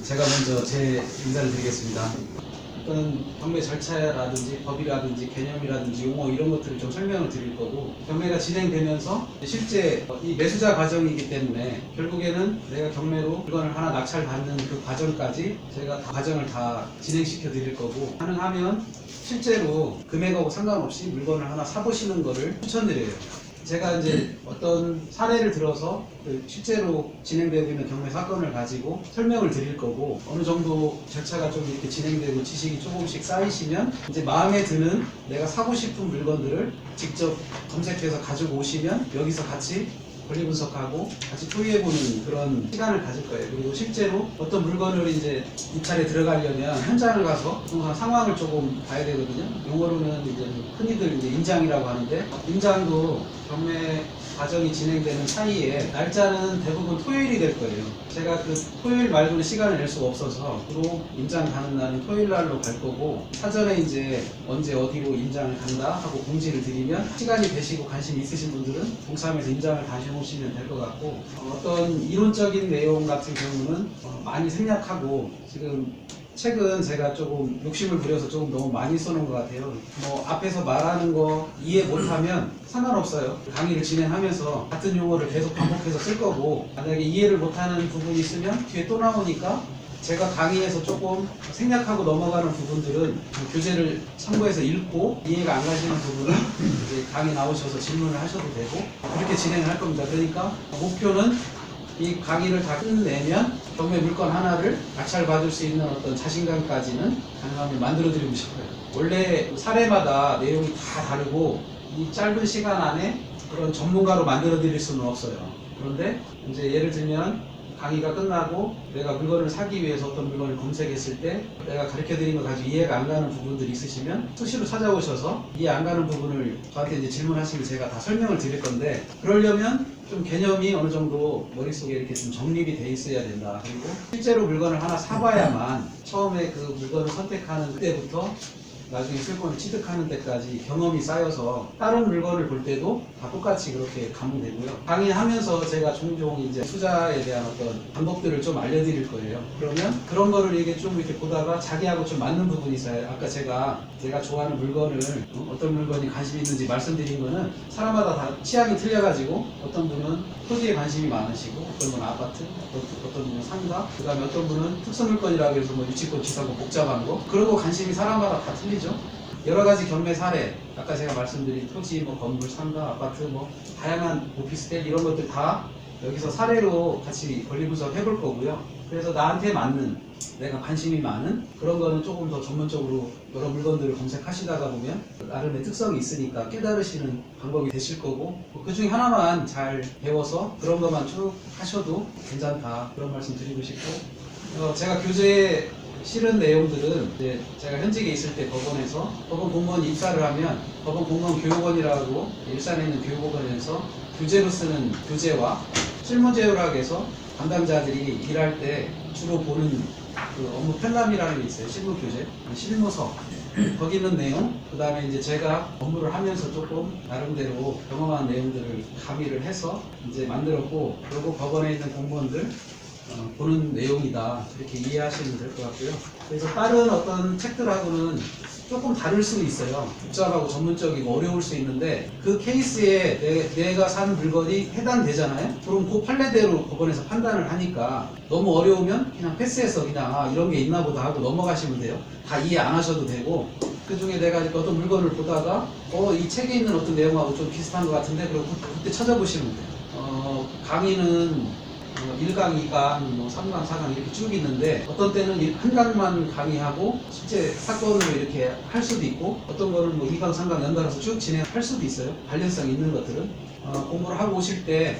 제가 먼저 제 인사를 드리겠습니다. 어떤 경매 절차라든지 법이라든지 개념이라든지 용어 이런 것들을 좀 설명을 드릴 거고, 경매가 진행되면서 실제 이 매수자 과정이기 때문에 결국에는 내가 경매로 물건을 하나 낙찰받는 그 과정까지 제가 과정을 다 진행시켜 드릴 거고, 가능하면 실제로 금액하고 상관없이 물건을 하나 사보시는 거를 추천드려요. 제가 이제 어떤 사례를 들어서 실제로 진행되고 있는 경매 사건을 가지고 설명을 드릴 거고, 어느 정도 절차가 좀 이렇게 진행되고 지식이 조금씩 쌓이시면 이제 마음에 드는 내가 사고 싶은 물건들을 직접 검색해서 가지고 오시면 여기서 같이 권리 분석하고 같이 토의해보는 그런 시간을 가질 거예요. 그리고 실제로 어떤 물건을 이제 입찰에 들어가려면 현장을 가서 상황을 조금 봐야 되거든요. 용어로는 이제 흔히들 이제 임장이라고 하는데, 임장도 경매 과정이 진행되는 사이에 날짜는 대부분 토요일이 될 거예요. 제가 그 토요일 말고는 시간을 낼 수가 없어서 주로 임장 가는 날은 토요일 날로 갈 거고, 사전에 이제 언제 어디로 임장을 간다 하고 공지를 드리면 시간이 되시고 관심 있으신 분들은 동참해서 임장을 다시 오시면 될 것 같고, 어떤 이론적인 내용 같은 경우는 많이 생략하고, 지금 책은 제가 조금 욕심을 부려서 조금 너무 많이 써놓은 것 같아요. 뭐 앞에서 말하는 거 이해 못하면 상관없어요. 강의를 진행하면서 같은 용어를 계속 반복해서 쓸 거고, 만약에 이해를 못하는 부분이 있으면 뒤에 또 나오니까 제가 강의에서 조금 생략하고 넘어가는 부분들은 교재를 참고해서 읽고, 이해가 안 가시는 부분은 이제 강의 나오셔서 질문을 하셔도 되고, 그렇게 진행을 할 겁니다. 그러니까 목표는 이 강의를 다 끝내면 경매 물건 하나를 낙찰받을 수 있는 어떤 자신감까지는 가능하면 만들어드리고 싶어요. 원래 사례마다 내용이 다 다르고 이 짧은 시간 안에 그런 전문가로 만들어드릴 수는 없어요. 그런데 이제 예를 들면 강의가 끝나고 내가 물건을 사기 위해서 어떤 물건을 검색했을 때 내가 가르쳐드린 거 가지고 이해가 안 가는 부분들이 있으시면 수시로 찾아오셔서 이해 안 가는 부분을 저한테 이제 질문하시면 제가 다 설명을 드릴 건데, 그러려면 좀 개념이 어느 정도 머릿속에 이렇게 좀 정립이 돼 있어야 된다. 그리고 실제로 물건을 하나 사봐야만 처음에 그 물건을 선택하는 때부터 나중에 실권을 취득하는 데까지 경험이 쌓여서 다른 물건을 볼 때도 다 똑같이 그렇게 가면 되고요. 강의하면서 제가 종종 이제 투자에 대한 어떤 방법들을 좀 알려드릴 거예요. 그러면 그런 거를 이게 좀 이렇게 보다가 자기하고 좀 맞는 부분이 있어요. 아까 제가 좋아하는 물건을 어떤 물건이 관심 있는지 말씀드린 거는 사람마다 다 취향이 틀려가지고, 어떤 분은 토지에 관심이 많으시고, 어떤 분은 아파트, 어떤 분은 상가, 그 다음에 어떤 분은 특수 물건이라고 해서 뭐 유치권, 비싸고 복잡한 거, 그러고 관심이 사람마다 다 틀리죠. 여러 가지 경매 사례, 아까 제가 말씀드린 토지, 뭐 건물, 상가, 아파트, 뭐 다양한 오피스텔 이런 것들 다 여기서 사례로 같이 권리 분석 해볼 거고요. 그래서 나한테 맞는, 내가 관심이 많은 그런 거는 조금 더 전문적으로 여러 물건들을 검색하시다가 보면 나름의 특성이 있으니까 깨달으시는 방법이 되실 거고, 그 중에 하나만 잘 배워서 그런 것만 쭉 하셔도 괜찮다, 그런 말씀 드리고 싶고, 제가 교재에 실은 내용들은 이제 제가 현직에 있을 때 법원에서 법원 공무원 입사를 하면 법원 공무원 교육원이라고 일산에 있는 교육원에서 교재로 쓰는 교재와 실무제휴락에서 담당자들이 일할 때 주로 보는 그 업무 편람이라는 게 있어요. 실무교재, 실무서, 거기 있는 내용, 그 다음에 이제 제가 업무를 하면서 조금 나름대로 경험한 내용들을 가미를 해서 이제 만들었고, 그리고 법원에 있는 공무원들 보는 내용이다, 이렇게 이해하시면 될 것 같고요. 그래서 다른 어떤 책들하고는 조금 다를 수는 있어요. 복잡하고 전문적이고 어려울 수 있는데, 그 케이스에 내가 산 물건이 해당되잖아요. 그럼 그 판례대로 법원에서 판단을 하니까 너무 어려우면 그냥 패스해서 그냥 이런 게 있나 보다 하고 넘어가시면 돼요. 다 이해 안 하셔도 되고, 그 중에 내가 어떤 물건을 보다가 이 책에 있는 어떤 내용하고 좀 비슷한 것 같은데, 그럼 그때 찾아보시면 돼요. 강의는 1강, 2강, 뭐 3강, 4강 이렇게 쭉 있는데, 어떤 때는 한 강만 강의하고 실제 사건으로 이렇게 할 수도 있고, 어떤 거는 뭐 2강, 3강 연달아서 쭉 진행할 수도 있어요. 관련성 있는 것들은. 공부를 하고 오실 때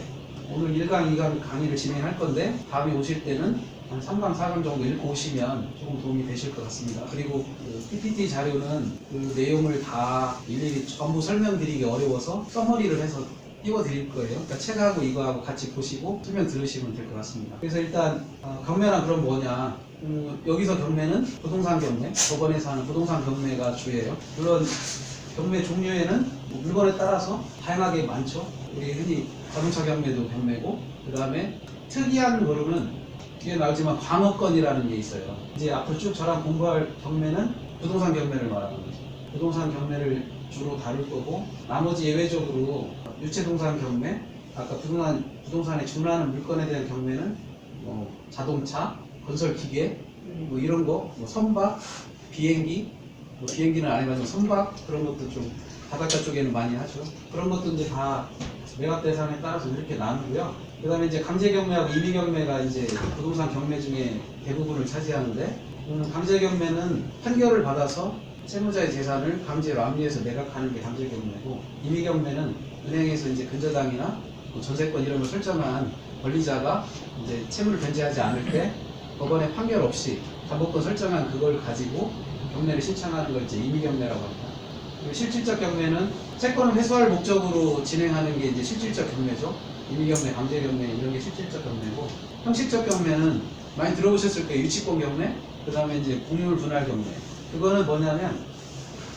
오늘 1강, 2강 강의를 진행할 건데, 다음에 오실 때는 한 3강, 4강 정도 읽고 오시면 조금 도움이 되실 것 같습니다. 그리고 그 PPT 자료는 그 내용을 다 일일이 전부 설명드리기 어려워서 서머리를 해서 띄워드릴 거예요. 그러니까 책하고 이거하고 같이 보시고 설명 들으시면 될 것 같습니다. 그래서 일단 경매란 그럼 뭐냐, 여기서 경매는 부동산 경매, 법원에서 하는 부동산 경매가 주예요. 물론 경매 종류에는 물건에 따라서 다양하게 많죠. 우리 흔히 자동차 경매도 경매고, 그 다음에 특이한 거로는 뒤에 나오지만 광업권이라는 게 있어요. 이제 앞으로 쭉 저랑 공부할 경매는 부동산 경매를 말하는 거죠. 부동산 경매를 주로 다룰 거고, 나머지 예외적으로 유체동산 경매, 아까 부동산에 준하는 물건에 대한 경매는 자동차, 건설 기계, 뭐 이런 거, 뭐 선박, 비행기, 뭐 비행기는 안 해가지고 선박 그런 것도 좀 바닷가 쪽에는 많이 하죠. 그런 것도 이제 다 매각 대상에 따라서 이렇게 나누고요. 그다음에 이제 강제 경매하고 임의 경매가 이제 부동산 경매 중에 대부분을 차지하는데, 강제 경매는 판결을 받아서 채무자의 재산을 강제로 압류해서 매각하는 게 강제 경매고, 임의 경매는 은행에서 이제 근저당이나 뭐 전세권 이런 걸 설정한 권리자가 이제 채무를 변제하지 않을 때 법원의 판결 없이 담보권 설정한 그걸 가지고 경매를 신청하는 걸 이제 임의 경매라고 합니다. 그리고 실질적 경매는 채권을 회수할 목적으로 진행하는 게 이제 실질적 경매죠. 임의 경매, 강제 경매 이런 게 실질적 경매고, 형식적 경매는 많이 들어보셨을 거예요. 유치권 경매, 그 다음에 이제 공유물 분할 경매. 그거는 뭐냐면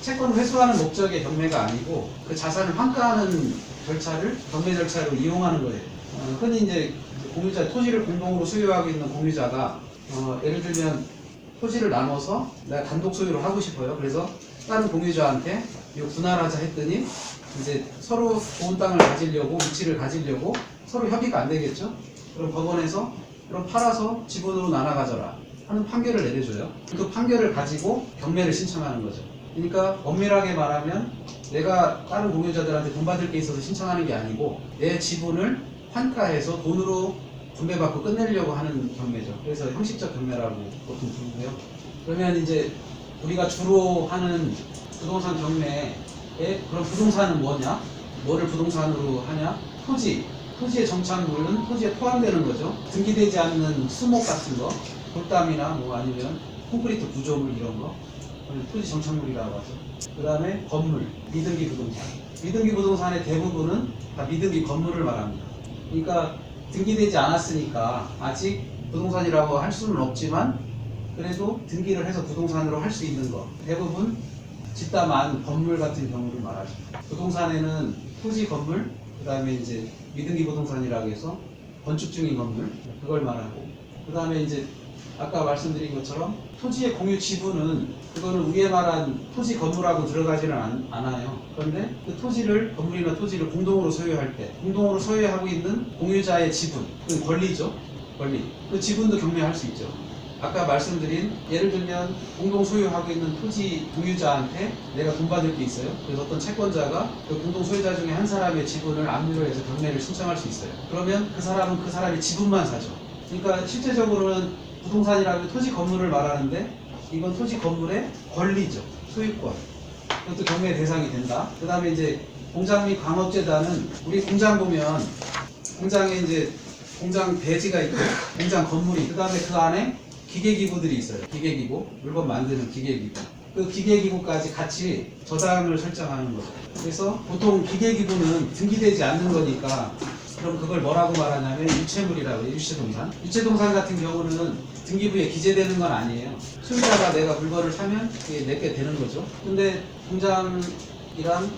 채권을 회수하는 목적의 경매가 아니고 그 자산을 환가하는 절차를 경매 절차로 이용하는 거예요. 흔히 이제 공유자, 토지를 공동으로 소유하고 있는 공유자가 예를 들면 토지를 나눠서 내가 단독 소유를 하고 싶어요. 그래서 다른 공유자한테 이거 분할하자 했더니 이제 서로 좋은 땅을 가지려고, 위치를 가지려고 서로 협의가 안 되겠죠. 그럼 법원에서 그럼 팔아서 지분으로 나눠 가져라 하는 판결을 내려줘요. 그 판결을 가지고 경매를 신청하는 거죠. 그러니까 엄밀하게 말하면 내가 다른 공유자들한테 돈 받을 게 있어서 신청하는 게 아니고 내 지분을 환가해서 돈으로 분배받고 끝내려고 하는 경매죠. 그래서 형식적 경매라고 보통 부르고요. 그러면 이제 우리가 주로 하는 부동산 경매에 그럼 부동산은 뭐냐? 뭐를 부동산으로 하냐? 토지의 정착물은 토지에 포함되는 거죠. 등기되지 않는 수목 같은 거, 돌담이나 뭐 아니면 콘크리트 구조물 이런 거, 토지 정착물이라고 하죠. 그 다음에 건물, 미등기 부동산. 미등기 부동산의 대부분은 다 미등기 건물을 말합니다. 그러니까 등기되지 않았으니까 아직 부동산이라고 할 수는 없지만 그래도 등기를 해서 부동산으로 할 수 있는 거. 대부분 집담한 건물 같은 경우를 말하죠. 부동산에는 토지 건물, 그 다음에 이제 미등기 부동산이라고 해서 건축 중인 건물, 그걸 말하고, 그 다음에 이제 아까 말씀드린 것처럼 토지의 공유 지분은 그거는 위에 말한 토지 건물하고 들어가지는 않아요. 그런데 그 토지를, 건물이나 토지를 공동으로 소유할 때 공동으로 소유하고 있는 공유자의 지분, 그 권리죠. 권리. 그 지분도 경매할 수 있죠. 아까 말씀드린 예를 들면 공동 소유하고 있는 토지 공유자한테 내가 돈 받을 게 있어요. 그래서 어떤 채권자가 그 공동 소유자 중에 한 사람의 지분을 압류를 해서 경매를 신청할 수 있어요. 그러면 그 사람은 그 사람의 지분만 사죠. 그러니까 실제적으로는 부동산이라면 토지 건물을 말하는데 이건 토지 건물의 권리죠. 소유권. 그것도 경매 대상이 된다. 그 다음에 이제 공장 및 광업재단은 우리 공장 보면 공장에 이제 공장 대지가 있고 공장 건물이, 그 다음에 그 안에 기계기구들이 있어요. 기계기구, 물건 만드는 기계기구. 그 기계기구까지 같이 저당을 설정하는 거죠. 그래서 보통 기계기구는 등기되지 않는 거니까 그럼 그걸 뭐라고 말하냐면 유체물이라고 해요. 유체동산. 유체동산 같은 경우는 등기부에 기재되는 건 아니에요. 소유자가 내가 물건을 사면 그게 내게 되는 거죠. 근데 공장이란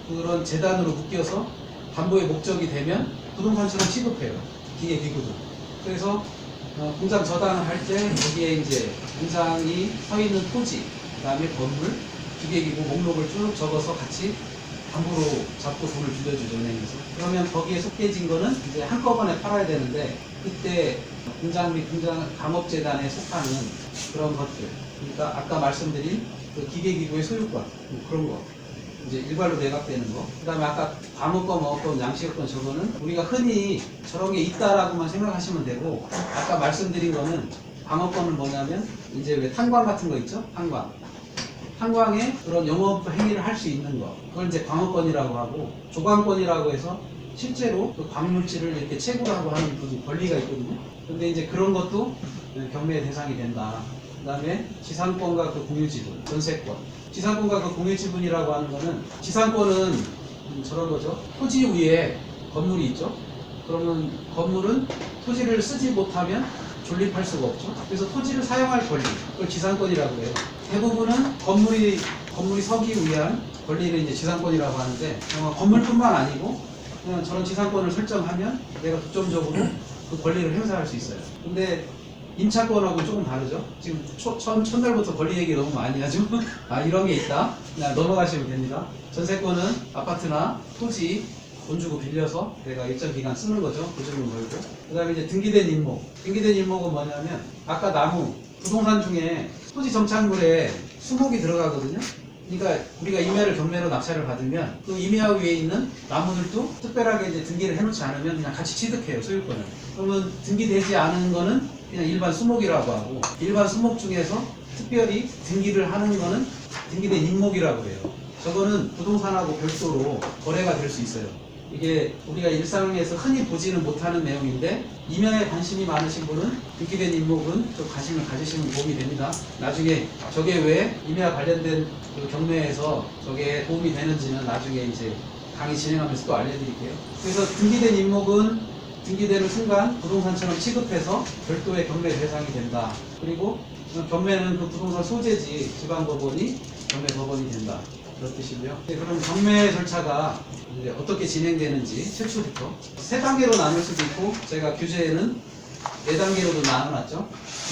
그런 재단으로 묶여서 담보의 목적이 되면 부동산처럼 취급해요. 기계기구도. 그래서 공장 저당을 할 때 거기에 이제 공장이 서 있는 토지, 그 다음에 건물, 기계기구 목록을 쭉 적어서 같이 담보로 잡고 돈을 빌려주죠, 은행에서. 그러면 거기에 속해진 거는 이제 한꺼번에 팔아야 되는데 그때 공장 및 강업재단에 속하는 그런 것들, 그러니까 아까 말씀드린 그 기계기구의 소유권, 그런 거 이제 일괄로 매각되는 거. 그 다음에 아까 과목권, 어권, 양식권 저거는 우리가 흔히 저런 게 있다라고만 생각하시면 되고, 아까 말씀드린 거는 광업권은 뭐냐면 이제 왜 탄광 같은 거 있죠? 탄광에 그런 영업 행위를 할 수 있는 거, 그걸 이제 광업권이라고 하고, 조광권이라고 해서 실제로 그 광물질을 이렇게 채굴하고 하는 무슨 권리가 있거든요. 근데 이제 그런 것도 경매의 대상이 된다. 그 다음에 지상권과 그 공유지분, 전세권. 지상권과 그 공유지분이라고 하는 거는, 지상권은 저런 거죠. 토지 위에 건물이 있죠. 그러면 건물은 토지를 쓰지 못하면 존립할 수가 없죠. 그래서 토지를 사용할 권리, 그걸 지상권이라고 해요. 대부분은 건물이 서기 위한 권리를 이제 지상권이라고 하는데, 건물뿐만 아니고 그냥 저런 지상권을 설정하면 내가 독점적으로 그 권리를 행사할 수 있어요. 근데 임차권하고 조금 다르죠. 지금 첫날부터 권리 얘기 너무 많이 하죠. 이런 게 있다. 그냥 넘어가시면 됩니다. 전세권은 아파트나 토지 돈 주고 빌려서 내가 일정 기간 쓰는 거죠. 보증금 걸고. 그 다음에 이제 등기된 임목. 등기된 임목은 뭐냐면 아까 나무, 부동산 중에 토지 정착물에 수목이 들어가거든요. 그러니까 우리가 임야를 경매로 낙찰을 받으면 그 임야 위에 있는 나무들도 특별하게 이제 등기를 해놓지 않으면 그냥 같이 취득해요, 소유권을. 그러면 등기되지 않은 거는 그냥 일반 수목이라고 하고, 일반 수목 중에서 특별히 등기를 하는 거는 등기된 임목이라고 해요. 저거는 부동산하고 별도로 거래가 될 수 있어요. 이게 우리가 일상에서 흔히 보지는 못하는 내용인데, 임야에 관심이 많으신 분은 등기된 임목은 좀 관심을 가지시면 도움이 됩니다. 나중에 저게 왜 임야 관련된 그 경매에서 저게 도움이 되는지는 나중에 이제 강의 진행하면서 또 알려드릴게요. 그래서 등기된 임목은 등기되는 순간 부동산처럼 취급해서 별도의 경매 대상이 된다. 그리고 경매는 그 부동산 소재지 지방법원이 경매 법원이 된다. 그런 뜻이고요. 그럼 경매 절차가 이제 어떻게 진행되는지 최초부터 세 단계로 나눌 수도 있고, 제가 규제에는 네 단계로도 나눠놨죠.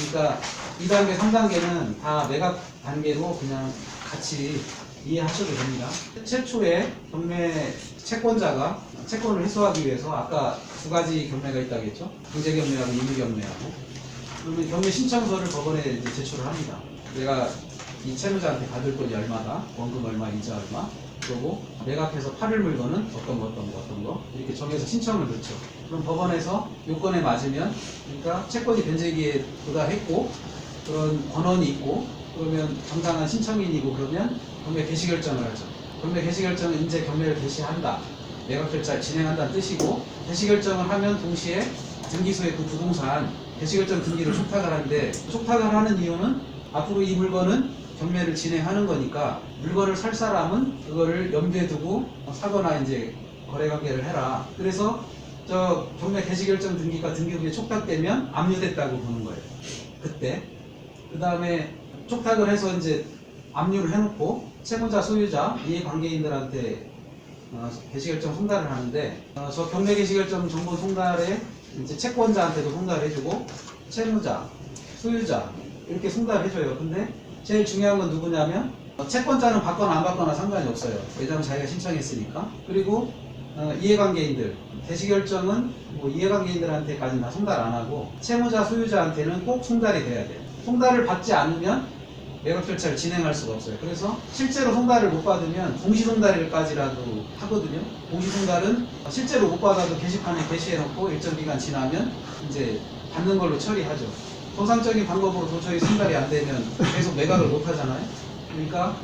그러니까 2단계, 3단계는 다 매각 단계로 그냥 같이 이해하셔도 됩니다. 최초에 경매 채권자가 채권을 해소하기 위해서 아까 두 가지 경매가 있다고 했죠. 강제 경매하고 임의 경매하고. 그러면 경매 신청서를 법원에 이제 제출을 합니다. 내가 이 채무자한테 받을 돈이 얼마다, 원금 얼마, 이자 얼마, 그리고 매각해서 팔을 물건은 어떤 거 이렇게 정해서 신청을 넣죠. 그럼 법원에서 요건에 맞으면, 그러니까 채권이 변제기에 도달했고 그런 권한이 있고 그러면 정당한 신청인이고 그러면 경매 개시 결정을 하죠. 경매 개시 결정은 이제 경매를 개시한다, 매각 절차를 진행한다는 뜻이고, 개시 결정을 하면 동시에 등기소에 그 부동산 개시 결정 등기를 촉탁을 하는데, 촉탁을 하는 이유는 앞으로 이 물건은 경매를 진행하는 거니까 물건을 살 사람은 그거를 염두에 두고 사거나 이제 거래 관계를 해라. 그래서 저 경매 개시 결정 등기가 등기부에 촉탁되면 압류됐다고 보는 거예요. 그때 그 다음에 촉탁을 해서 이제 압류를 해놓고 채무자, 소유자, 이해관계인들한테 개시결정 송달을 하는데, 저 경매 개시결정 정보 송달에 이제 채권자한테도 송달해주고 채무자, 소유자 이렇게 송달해줘요. 근데 제일 중요한 건 누구냐면 채권자는 받거나 안 받거나 상관이 없어요. 왜냐하면 자기가 신청했으니까. 그리고 이해관계인들, 개시결정은 뭐 이해관계인들한테까지는 다 송달 안 하고 채무자, 소유자한테는 꼭 송달이 돼야 돼요. 송달을 받지 않으면 매각 절차를 진행할 수가 없어요. 그래서 실제로 송달을 못 받으면 공시송달일까지라도 하거든요. 공시송달은 실제로 못 받아도 게시판에 게시해놓고 일정 기간 지나면 이제 받는 걸로 처리하죠. 통상적인 방법으로 도저히 송달이 안 되면 계속 매각을 못 하잖아요. 그러니까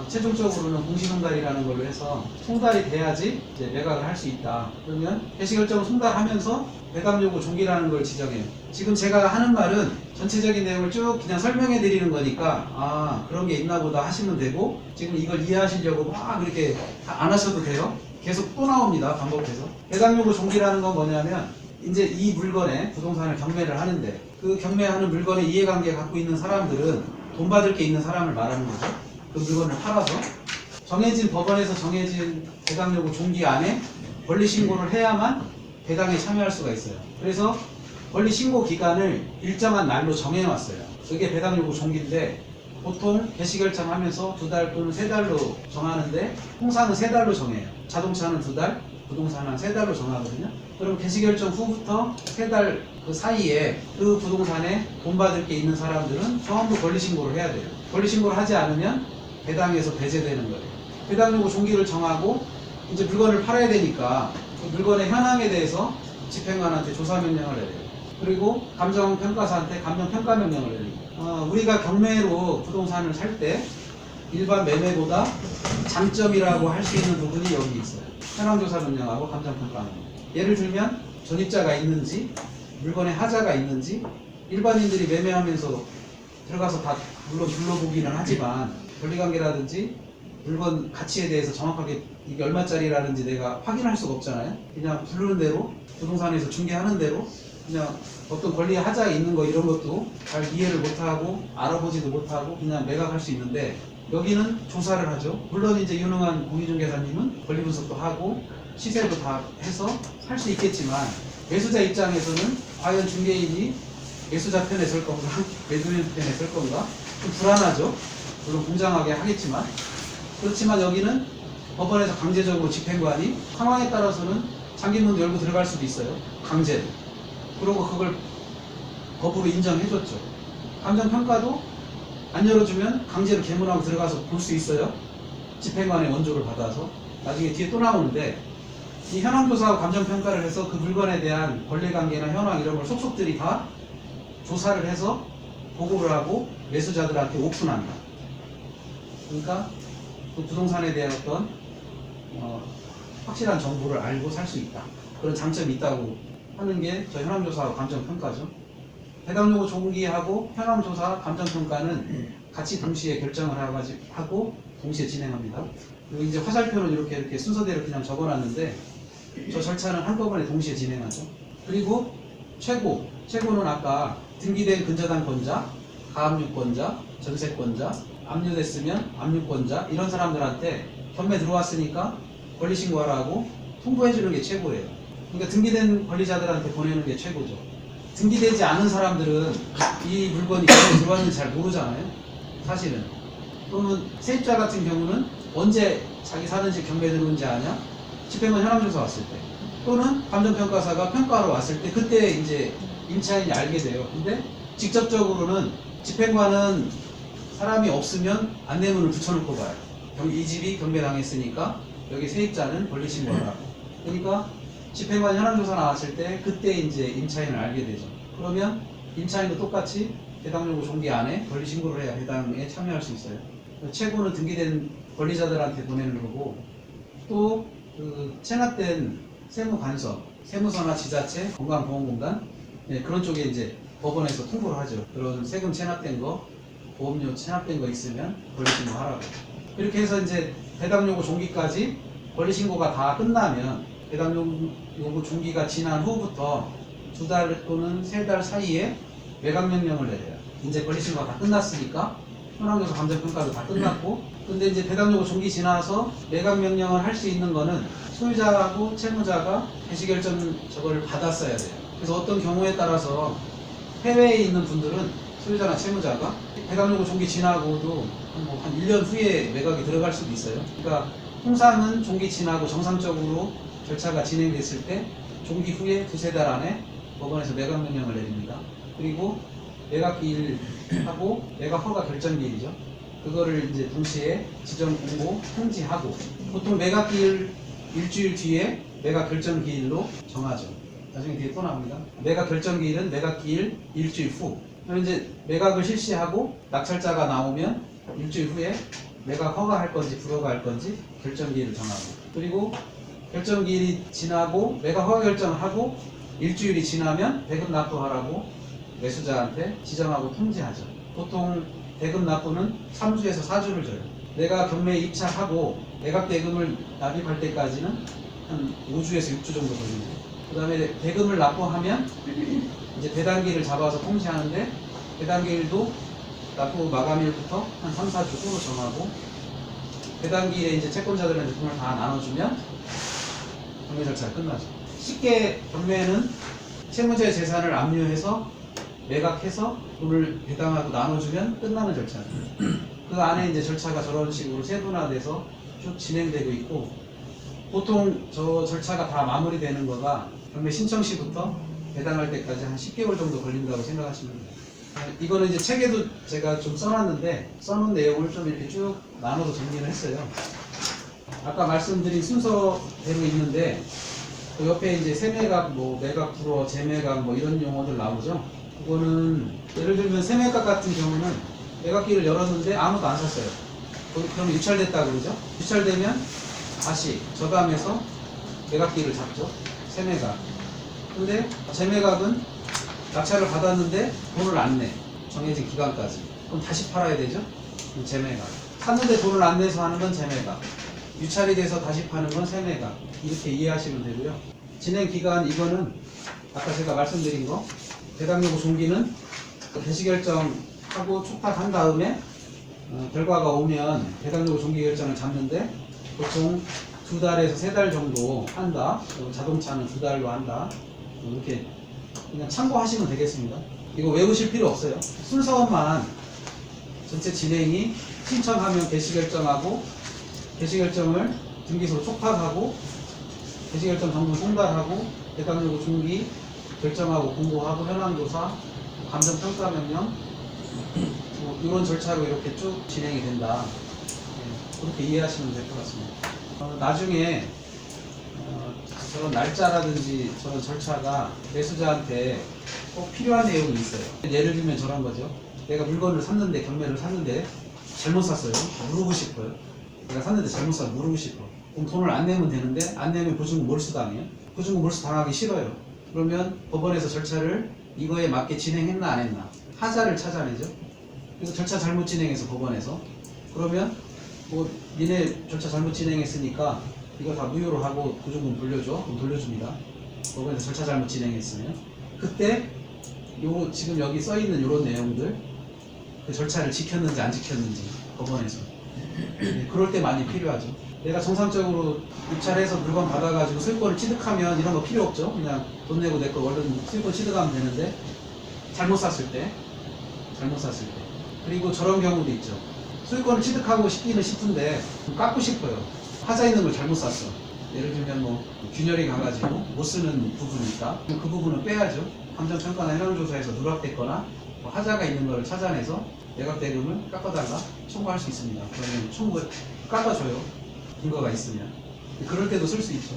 최종적으로는 공시송달이라는 걸로 해서 송달이 돼야지 이제 매각을 할 수 있다. 그러면 개시결정을 송달하면서 배당요구 종기라는 걸 지정해요. 지금 제가 하는 말은 전체적인 내용을 쭉 그냥 설명해 드리는 거니까 그런 게 있나 보다 하시면 되고, 지금 이걸 이해하시려고 막 그렇게 안 하셔도 돼요. 계속 또 나옵니다. 반복해서. 배당요구 종기라는 건 뭐냐면 이제 이 물건에 부동산을 경매를 하는데 그 경매하는 물건의 이해관계 갖고 있는 사람들은 돈 받을 게 있는 사람을 말하는 거죠. 그 물건을 팔아서 정해진 법원에서 정해진 배당요구 종기 안에 권리 신고를 해야만 배당에 참여할 수가 있어요. 그래서 권리 신고 기간을 일정한 날로 정해놨어요. 그게 배당요구 종기인데 보통 개시결정하면서 2달 또는 3달로 정하는데 통상은 3달로 정해요. 자동차는 2달, 부동산은 3달로 정하거든요. 그럼 개시결정 후부터 3달 그 사이에 그 부동산에 돈 받을 게 있는 사람들은 전부 권리신고를 해야 돼요. 권리신고를 하지 않으면 배당에서 배제되는 거예요. 배당요구 종기를 정하고 이제 물건을 팔아야 되니까 그 물건의 현황에 대해서 집행관한테 조사명령을 해야 돼요. 그리고 감정평가사한테 감정평가명령을 해야 돼요. 우리가 경매로 부동산을 살 때 일반 매매보다 장점이라고 할 수 있는 부분이 여기 있어요. 현황조사명령하고 감정평가명령. 예를 들면 전입자가 있는지, 물건에 하자가 있는지, 일반인들이 매매하면서 들어가서 다 물론 둘러보기는 하지만 권리관계라든지 물건 가치에 대해서 정확하게 이게 얼마짜리라는지 내가 확인할 수가 없잖아요. 그냥 부르는 대로, 부동산에서 중개하는 대로 그냥 어떤 권리의 하자가 있는 거 이런 것도 잘 이해를 못하고 알아보지도 못하고 그냥 매각할 수 있는데, 여기는 조사를 하죠. 물론 이제 유능한 공인중개사님은 권리 분석도 하고 시세도 다 해서 할 수 있겠지만, 매수자 입장에서는 과연 중개인이 매수자 편에 설 건가, 매도인 편에 설 건가 좀 불안하죠. 물론 공정하게 하겠지만, 그렇지만 여기는 법원에서 강제적으로 집행관이 상황에 따라서는 잠긴 열고 들어갈 수도 있어요. 강제로. 그러고 그걸 법으로 인정해줬죠. 감정평가도 안 열어주면 강제로 개문하고 들어가서 볼 수 있어요. 집행관의 원조를 받아서. 나중에 뒤에 또 나오는데, 이 현황조사하고 감정평가를 해서 그 물건에 대한 권리관계나 현황 이런 걸 속속들이 다 조사를 해서 보고를 하고 매수자들한테 오픈한다. 그러니까 그 부동산에 대한 어떤 확실한 정보를 알고 살 수 있다. 그런 장점이 있다고 하는 게 저 현황조사하고 감정평가죠. 해당요구 종기하고 현황조사, 감정평가는 같이 동시에 결정을 하고 동시에 진행합니다. 그리고 이제 화살표는 이렇게 순서대로 그냥 적어놨는데 저 절차는 한꺼번에 동시에 진행하죠. 그리고 최고는 아까 등기된 근저당권자, 가압류권자, 전세권자, 압류됐으면 압류권자 이런 사람들한테 경매 들어왔으니까 권리신고하라고 통보해주는 게 최고예요. 그러니까 등기된 권리자들한테 보내는 게 최고죠. 등기되지 않은 사람들은 이 물건이 경매에 들어왔는지 잘 모르잖아요. 사실은. 그러면 세입자 같은 경우는 언제 자기 사는 집 경매에 들어온지 아냐? 집행관 현황조사 왔을 때. 또는 감정평가사가 평가하러 왔을 때 그때 이제 임차인이 알게 돼요. 근데 직접적으로는 집행관은 사람이 없으면 안내문을 붙여놓고 가요. 이 집이 경매당했으니까 여기 세입자는 권리신고하라. 그러니까 집행관 현황조사 나왔을 때 그때 이제 임차인을 알게 되죠. 그러면 임차인도 똑같이 해당 요구 종기 안에 권리신고를 해야 해당에 참여할 수 있어요. 최고는 등기된 권리자들한테 보내는 거고, 또 그 체납된 세무간서, 세무서나 지자체, 건강보험공단 그런 쪽에 이제 법원에서 통보를 하죠. 그런 세금 체납된 거, 보험료 체납된 거 있으면 권리신고하라고. 이렇게 해서 이제 해당 요구 종기까지 권리신고가 다 끝나면 해당 요구 종기가 지난 후부터 2달 또는 3달 사이에 매각명령을 내려요. 이제 권리신고가 다 끝났으니까 현황조사 감정평가도 다 끝났고, 근데 이제 배당 요구 종기 지나서 매각명령을 할 수 있는 거는 소유자하고 채무자가 개시결정 저거를 받았어야 돼요. 그래서 어떤 경우에 따라서 해외에 있는 분들은 소유자나 채무자가 배당 요구 종기 지나고도 한 1년 후에 매각이 들어갈 수도 있어요. 그러니까 통상은 종기 지나고 정상적으로 절차가 진행됐을 때 종기 후에 2-3달 안에 법원에서 매각명령을 내립니다. 그리고 매각기일하고 매각 허가 결정기일이죠. 그거를 이제 동시에 지정 공고 통지하고, 보통 매각기일 일주일 뒤에 매각 결정기일로 정하죠. 나중에 뒤에 또 나옵니다. 매각 결정기일은 매각기일 일주일 후. 그럼 이제 매각을 실시하고 낙찰자가 나오면 일주일 후에 매각 허가할 건지 불허가할 건지 결정기일을 정하고, 그리고 결정기일이 지나고 매각 허가 결정을 하고 일주일이 지나면 대금 납부하라고 매수자한테 지정하고 통지하죠. 보통 대금 납부는 3주에서 4주를 줘요. 내가 경매에 입찰하고 매각 대금을 납입할 때까지는 한 5주에서 6주 정도 걸립니다. 그 다음에 대금을 납부하면 이제 배당기일을 잡아서 통지하는데, 배당기일도 납부 마감일부터 한 3-4주 후로 정하고, 배당기일에 이제 채권자들한테 돈을 다 나눠주면 경매 절차가 끝나죠. 쉽게 경매는 채무자의 재산을 압류해서 매각해서 돈을 배당하고 나눠주면 끝나는 절차입니다. 그 안에 이제 절차가 저런 식으로 세분화돼서 쭉 진행되고 있고, 보통 저 절차가 다 마무리되는 거가 경매 신청 시부터 배당할 때까지 한 10개월 정도 걸린다고 생각하시면 돼요. 이거는 이제 책에도 제가 좀 써놨는데, 써놓은 내용을 좀 이렇게 쭉 나눠서 정리를 했어요. 아까 말씀드린 순서대로 있는데, 그 옆에 이제 세매각, 뭐 매각 불허, 재매각 뭐 이런 용어들 나오죠. 그거는 예를 들면 세매각 같은 경우는 매각기를 열었는데 아무도 안 샀어요. 그럼 유찰됐다 그러죠. 유찰되면 다시 저감해서 매각기를 잡죠. 세매각. 근데 재매각은 낙찰을 받았는데 돈을 안 내. 정해진 기간까지. 그럼 다시 팔아야 되죠. 그럼 재매각. 샀는데 돈을 안 내서 하는 건 재매각. 유찰이 돼서 다시 파는 건 세매각. 이렇게 이해하시면 되고요. 진행 기간 이거는 아까 제가 말씀드린 거, 배당 요구 종기는 개시결정하고 촉탁한 다음에 결과가 오면 배당 요구 종기 결정을 잡는데, 보통 2달에서 3달 정도 한다. 자동차는 2달로 한다. 이렇게 그냥 참고하시면 되겠습니다. 이거 외우실 필요 없어요. 순서만 전체 진행이 신청하면 개시결정하고 개시결정을 등기소로 촉탁하고 개시결정 정보 송달하고 대상 요구 중기 결정하고 공고하고 현황조사 감정평가명령 뭐 이런 절차로 이렇게 쭉 진행이 된다. 네, 그렇게 이해하시면 될 것 같습니다. 나중에 저런 날짜라든지 저런 절차가 매수자한테 꼭 필요한 내용이 있어요. 예를 들면 저런 거죠. 내가 물건을 샀는데 경매를 샀는데 잘못 샀어요. 물고 싶어요. 내가 샀는데 잘못 사서 물고 싶어. 그럼 돈을 안 내면 되는데 안 내면 보증금 몰수 당해요. 보증금 몰수 당하기 싫어요. 그러면 법원에서 절차를 이거에 맞게 진행했나 안 했나 하자를 찾아내죠. 그래서 절차 잘못 진행해서 법원에서 그러면 뭐 니네 절차 잘못 진행했으니까 이거 다 무효로 하고 보증금 돌려줘. 그럼 돌려줍니다. 법원에서 절차 잘못 진행했으면 그때 요 지금 여기 써 있는 이런 내용들 그 절차를 지켰는지 안 지켰는지 법원에서 네, 그럴 때 많이 필요하죠. 내가 정상적으로 입찰해서 물건 받아가지고 소유권을 취득하면 이런 거 필요 없죠. 그냥 돈 내고 내 거 얼른 소유권 취득하면 되는데 잘못 샀을 때 그리고 저런 경우도 있죠. 소유권을 취득하고 싶기는 싶은데 깎고 싶어요. 하자 있는 걸 잘못 샀어. 예를 들면 뭐 균열이 가가지고 못 쓰는 부분이 있다. 그럼 그 부분은 빼야죠. 감정평가나 현황조사에서 누락됐거나 뭐 하자가 있는 걸 찾아내서 매각대금을 깎아달라 청구할 수 있습니다. 그러면 청구 깎아줘요. 근거가 있으면. 그럴 때도 쓸 수 있죠.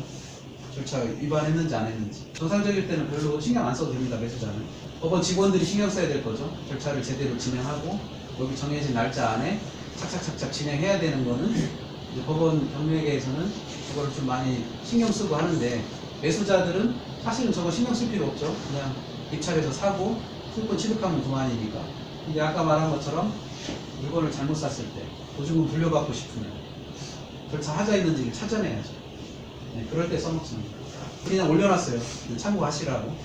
절차 위반했는지 안 했는지. 정상적일 때는 별로 신경 안 써도 됩니다. 매수자는. 법원 직원들이 신경 써야 될 거죠. 절차를 제대로 진행하고 여기 정해진 날짜 안에 착착착착 진행해야 되는 거는 이제 법원 경매계에서는 그거를 좀 많이 신경 쓰고 하는데 매수자들은 사실은 저거 신경 쓸 필요 없죠. 그냥 입찰해서 사고 소유권 취득하면 그만이니까. 근데 아까 말한 것처럼 물건을 잘못 샀을 때 보증금 불려받고 싶으면 절차 하자 있는지를 찾아내야죠. 네, 그럴 때 써먹습니다. 그냥 올려놨어요. 참고하시라고.